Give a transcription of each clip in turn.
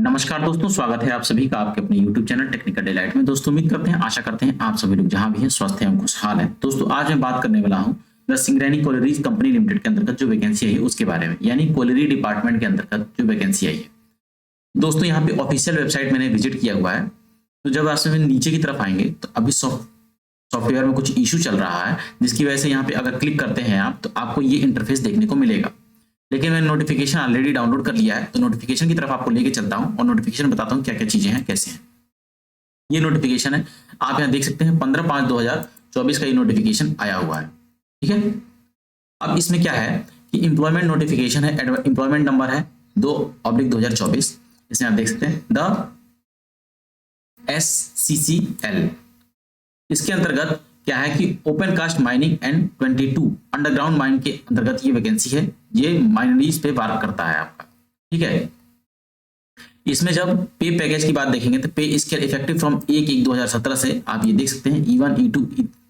नमस्कार दोस्तों, स्वागत है आप सभी का आपके अपने YouTube चैनल टेक्निकल डिलाइट में। दोस्तों उम्मीद करते हैं, आशा करते हैं आप सभी लोग जहां भी हैं स्वस्थ हैं, खुशहाल हैं। दोस्तों आज मैं बात करने वाला हूं the Singareni collieries company limited के अंतर्गत जो वैकेंसी आई है उसके बारे में, यानी कोलरी डिपार्टमेंट के अंतर्गत जो वैकेंसी आई है। दोस्तों यहाँ पे ऑफिशियल वेबसाइट मैंने विजिट किया हुआ है। तो जब आप नीचे की तरफ आएंगे तो अभी सॉफ्टवेयर में कुछ इशू चल रहा है, जिसकी वजह से यहाँ पे अगर क्लिक करते हैं आप तो आपको ये इंटरफेस देखने को मिलेगा। लेकिन मैंने नोटिफिकेशन ऑलरेडी डाउनलोड कर लिया है, तो नोटिफिकेशन की तरफ आपको लेके चलता हूं और नोटिफिकेशन बताता हूं क्या क्या चीजें हैं, कैसे हैं। ये नोटिफिकेशन है, आप यहाँ देख सकते हैं 15/5/2024 का ये नोटिफिकेशन आया हुआ है। ठीक है, अब इसमें क्या है कि एम्प्लॉयमेंट नोटिफिकेशन है, एम्प्लॉयमेंट नंबर है 2/2024। इसमें आप देख सकते हैं द SCCL। इसके अंतर्गत क्या है कि open cast mining and 22 underground mine के अंतर्गत ये वैकेंसी है। ये माइनरीज पे वर्क करता है आपका। ठीक है, इसमें जब पे पैकेज की बात देखेंगे तो पे स्केल इफेक्टिव फ्रॉम 1/1/2017 से आप ये देख सकते हैं E1 E2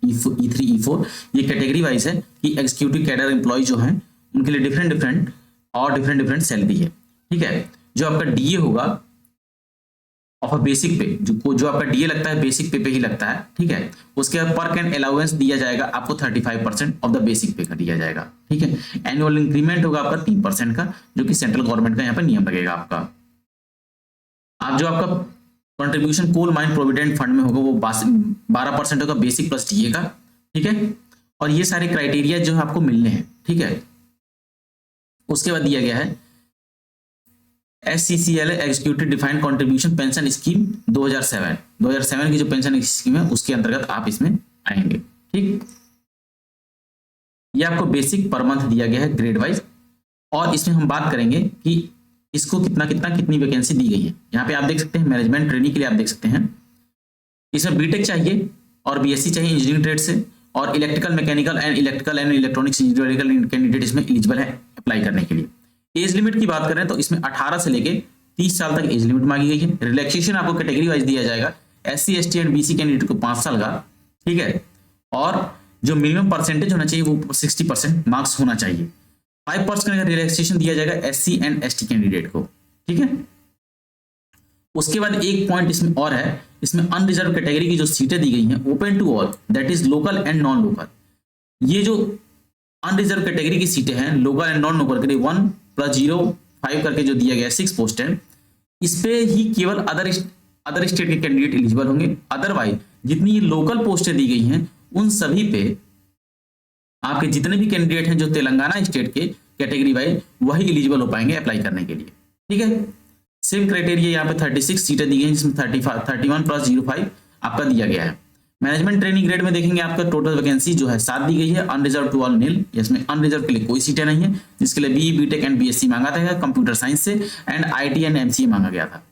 E3 E4 ये कैटेगरी वाइज है कि एग्जीक्यूटिव कैडर एम्प्लॉय जो हैं उनके लिए डिफरेंट सैलरी है। ठीक है, जो आपका डीए होगा ऑफ अ बेसिक पे, जो आपका डीए लगता है बेसिक पे ही लगता है। ठीक है, उसके बाद पर कैन अलाउंस दिया जाएगा आपको 35% ऑफ द बेसिक पे का दिया जाएगा। ठीक है, एनुअल इंक्रीमेंट होगा आपका 3% का, जो कि सेंट्रल गवर्नमेंट का यहाँ पर नियम लगेगा आपका। आप जो आपका contribution coal mine provident fund में होगा वो 12% होगा बेसिक प्लस डीए का। ठीक है, और ये सारे क्राइटेरिया जो है आपको मिलने हैं। ठीक है, उसके बाद दिया गया है SCCL executive defined contribution pension scheme 2007 की जो पेंशन स्कीम है उसके अंतर्गत आप इसमें आएंगे। ठीक, ये आपको बेसिक पर मंथ दिया गया है ग्रेड वाइज, और इसमें हम बात करेंगे कि इसको कितनी वैकेंसी दी गई है। यहाँ पे आप देख सकते हैं मैनेजमेंट ट्रेनिंग के लिए आप देख सकते हैं इसमें बीटेक चाहिए और BSc चाहिए इंजीनियरिंग ट्रेड से, और electrical mechanical and electronics engineering candidate इसमें एलिजिबल है अप्लाई करने के लिए। एज लिमिट की बात करें तो इसमें 18 से लेके 30 साल तक एज लिमिट मांगी गई है। रिलैक्सेशन आपको कैटेगरी वाइज दिया जाएगा, SC ST and BC candidate को 5 साल का। ठीक है, और जो मिनिमम परसेंटेज होना चाहिए वो 60% मार्क्स होना चाहिए। 5% का रिलैक्सेशन दिया जाएगा SC एंड ST कैंडिडेट को। ठीक है, उसके बाद एक पॉइंट इसमें और है, इसमें अनरिजर्व कैटेगरी की जो सीटें दी गई हैं open to all, that is local and non local. ये जो अनरिजर्व कैटेगरी की सीटें हैं लोकल एंड नॉन लोकल के लिए 1+05 करके जो दिया गया 6 पोस्ट है, इस पे ही केवल अदर स्टेट के कैंडिडेट एलिजिबल होंगे। अदरवाइज जितनी लोकल पोस्टें दी गई हैं उन सभी पे आपके जितने भी कैंडिडेट हैं जो तेलंगाना स्टेट के कैटेगरी वाइज वही एलिजिबल हो पाएंगे अप्लाई करने के लिए। ठीक है, सेम क्राइटेरिया यहाँ पे 36 सीटें दी गई हैं, जिसमें 31+05 आपका दिया गया है। मैनेजमेंट ट्रेनिंग ग्रेड में देखेंगे आपका टोटल वैकेंसी जो है 7 दी गई है, अनरिजर्व टू ऑल नील। इसमें अनरिजर्व के लिए कोई सीटें नहीं है, जिसके लिए BE BTech एंड BSc मांगा था कंप्यूटर साइंस से, एंड IT एंड MCA मांगा गया था।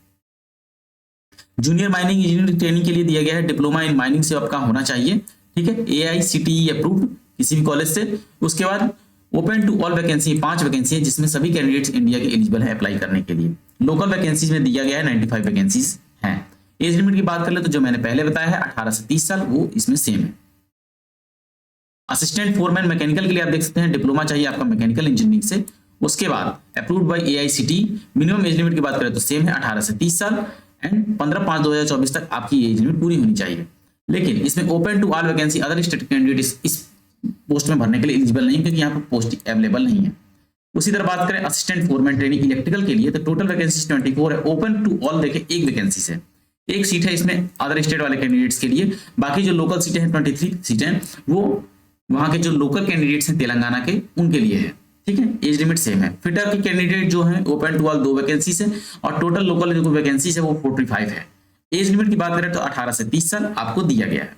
जूनियर माइनिंग इंजीनियरिंग ट्रेनिंग के लिए दिया गया है डिप्लोमा इन माइनिंग से आपका होना चाहिए। ठीक है, AICTE अप्रूव्ड किसी भी कॉलेज से। उसके बाद open to all vacancy 5 vacancy है, जिसमें सभी कैंडिडेट्स इंडिया के एलिजिबल है अप्लाई करने के लिए। लोकल वैकेंसीज में दिया गया है 95 वैकेंसीज हैं। एज लिमिट की बात कर ले तो जो मैंने पहले बताया है 18 से 30 साल वो इसमें सेम है। असिस्टेंट फोरमैन मैकेनिकल के लिए आप देख सकते हैं डिप्लोमा चाहिए आपका मैकेनिकल इंजीनियरिंग से। उसके बाद approved by AICTE। Minimum age limit की बात करें तो सेम है 18 से 30 साल, एंड 15/5/2024 तक आपकी एज लिमिट पूरी होनी चाहिए। लेकिन इसमें open to all vacancy other state candidate इस पोस्ट में भरने के लिए एलिजिबल नहीं, क्योंकि यहाँ पर पोस्ट अवेलेबल नहीं है। उसी तरह बात करें असिस्टेंट फोरमैन ट्रेनिंग इलेक्ट्रिकल के लिए तो टोटल वैकेंसी 24 है। ओपन टू ऑल देखें एक वैकेंसी से एक सीट है इसमें अदर स्टेट वाले कैंडिडेट्स के लिए। बाकी जो लोकल सीटें हैं 23 सीटें वो वहां के जो लोकल कैंडिडेट्स हैं तेलंगाना के उनके लिए है। ठीक है, एज लिमिट सेम है। फिटर के कैंडिडेट जो है ओपन टू ऑल 2 वैकेंसी है, और टोटल लोकल जो वैकेंसी है वो 45 है। एज लिमिट की बात करें तो 18 से 30 साल आपको दिया गया है।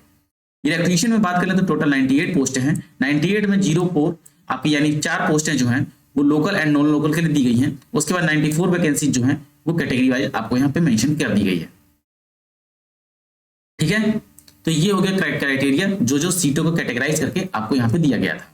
इलेक्ट्रीशियन में बात करें तो टोटल 98 पोस्ट हैं। 98 में 04 आपकी यानी 4 पोस्टें जो हैं वो लोकल एंड नॉन लोकल के लिए दी गई हैं। उसके बाद 94 वैकेंसी जो हैं वो कैटेगरी वाइज आपको यहाँ पे मेंशन कर दी गई है। ठीक है, तो ये हो गया क्राइटेरिया जो सीटों को कैटेगराइज करके आपको यहाँ पे दिया गया था।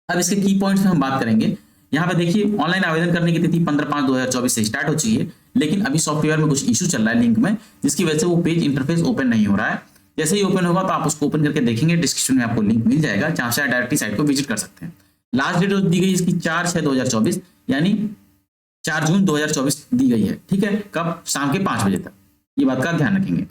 अब इसके की पॉइंट्स में हम बात करेंगे। यहाँ पे देखिए ऑनलाइन आवेदन करने की तिथि 15/5/2024 से स्टार्ट हो चुकी है, लेकिन अभी सॉफ्टवेयर में कुछ इशू चल रहा है लिंक में, जिसकी वजह से वो पेज इंटरफेस ओपन नहीं हो रहा है। जैसे ही ओपन होगा तो आप उसको ओपन करके देखेंगे, डिस्क्रिप्शन में आपको लिंक मिल जाएगा जहां से आप डायरेक्टली साइट को विजिट कर सकते हैं। लास्ट डेट दी गई इसकी 4/6/2024, यानी 4 जून 2024 दी गई है, ठीक है, कब? शाम के 5 बजे तक, ये बात का ध्यान रखेंगे।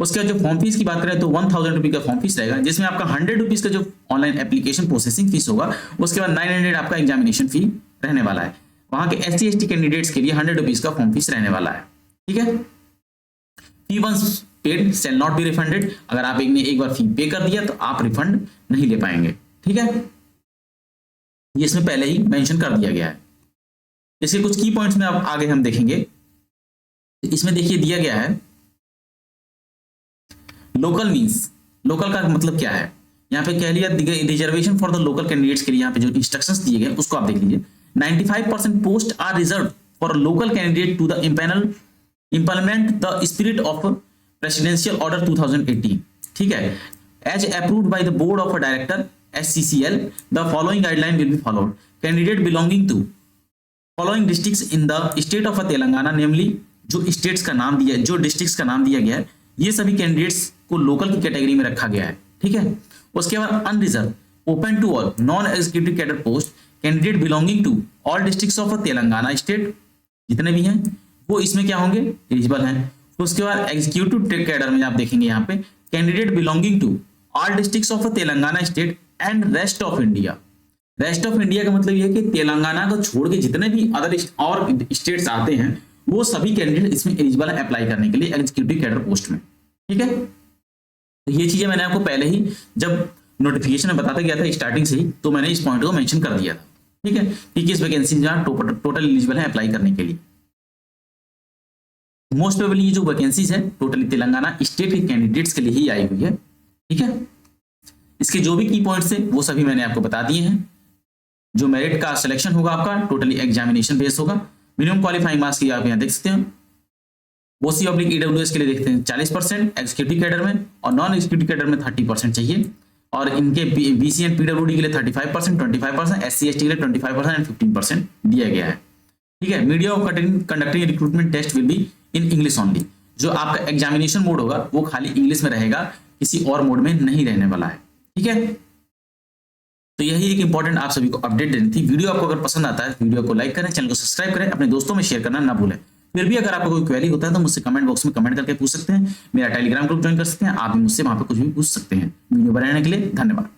उसके बाद जो फॉर्म फीस की बात करें तो 1000 रुपये का फॉर्म फीस रहेगा, जिसमें आपका 100 रुपीज का जो ऑनलाइन एप्लीकेशन प्रोसेसिंग फीस होगा, उसके बाद 900 आपका एग्जामिनेशन फी रहने वाला है। वहां के SC ST कैंडिडेट्स के लिए 100 रुपीज का फॉर्म फीस रहने वाला है, ठीक है। Fee once paid shall not be refunded, अगर आप एक बार फी पे कर दिया तो आप रिफंड नहीं ले पाएंगे, ठीक है, ये इसमें पहले ही मेंशन कर दिया गया है। इसके कुछ की पॉइंट्स में अब आगे हम देखेंगे। इसमें देखिए दिया गया है लोकल मीन्स, लोकल का मतलब क्या है, यहाँ पे कह लिया reservation for the local candidates के लिए यहाँ पे जो इंस्ट्रक्शंस दिए गए उसको आप देख लीजिए। 95% post are reserve for local candidate to the implement the spirit of presidential order 2018, ठीक है, as approved by the board of director SCCL, the following guideline will be followed. Candidate belonging to following districts in the state of Telangana, namely जो states का नाम दिया, जो districts का नाम दिया गया है, ये सभी कैंडिडेट्स को लोकल की कैटेगरी में रखा गया है, ठीक है। उसके बाद unreserve open to all non executive cadre post candidate belonging to all districts of Telangana state, जितने भी हैं वो इसमें क्या होंगे, एलिजिबल हैं। उसके बाद एग्जीक्यूटिव कैडर में आप देखेंगे यहाँ पे candidate belonging to all districts of Telangana state and rest of India. Rest of India का मतलब यह है कि तेलंगाना को छोड़ के जितने भी अदर और स्टेट्स आते हैं वो सभी कैंडिडेट इसमें एलिजिबल है अप्लाई करने के लिए एग्जीक्यूटिव कैडर पोस्ट में, ठीक है। तो ये चीजें मैंने आपको पहले ही जब नोटिफिकेशन में बताता गया था स्टार्टिंग से ही, तो मैंने इस पॉइंट को मेंशन कर दिया था, ठीक है, कि किस वैकेंसी में टोटल एलिजिबल है अप्लाई करने के लिए। मोस्ट प्रोबेबली ये जो वैकेंसीज है टोटली तेलंगाना स्टेट के कैंडिडेट्स के लिए ही आई हुई है, ठीक है। इसके जो भी की पॉइंट्स है वो सभी मैंने आपको बता दिए हैं। जो मेरिट का सिलेक्शन होगा आपका टोटली एग्जामिनेशन बेस्ड होगा। मिनिमम क्वालिफाइंग मार्क्स की आप यहाँ देख सकते हैं। OC/EWS के लिए देखते हैं 40% एग्जीक्यूटिव कैडर में, और नॉन एग्जीक्यूटिव कैडर में 30% चाहिए, और इनके BC एंड PWD के लिए 35%, 25%, SC ST के लिए 25% एंड 15% दिया गया है, ठीक है। Media of conducting recruitment test will be in English only. जो आपका एग्जामिनेशन मोड होगा वो खाली इंग्लिश में रहेगा, किसी और मोड में नहीं रहने वाला है, ठीक है। तो यही एक इंपॉर्टेंट आप सभी को अपडेट देनी थी। वीडियो आपको अगर पसंद आता है वीडियो को लाइक करें, चैनल को सब्सक्राइब करें, अपने दोस्तों में शेयर करना ना भूलें। फिर भी अगर आपको कोई क्वेरी होता है तो मुझसे कमेंट बॉक्स में कमेंट करके पूछ सकते हैं। मेरा टेलीग्राम ग्रुप ज्वाइन कर सकते हैं, आप भी मुझसे वहां पर कुछ भी पूछ सकते हैं। वीडियो बनाने के लिए धन्यवाद।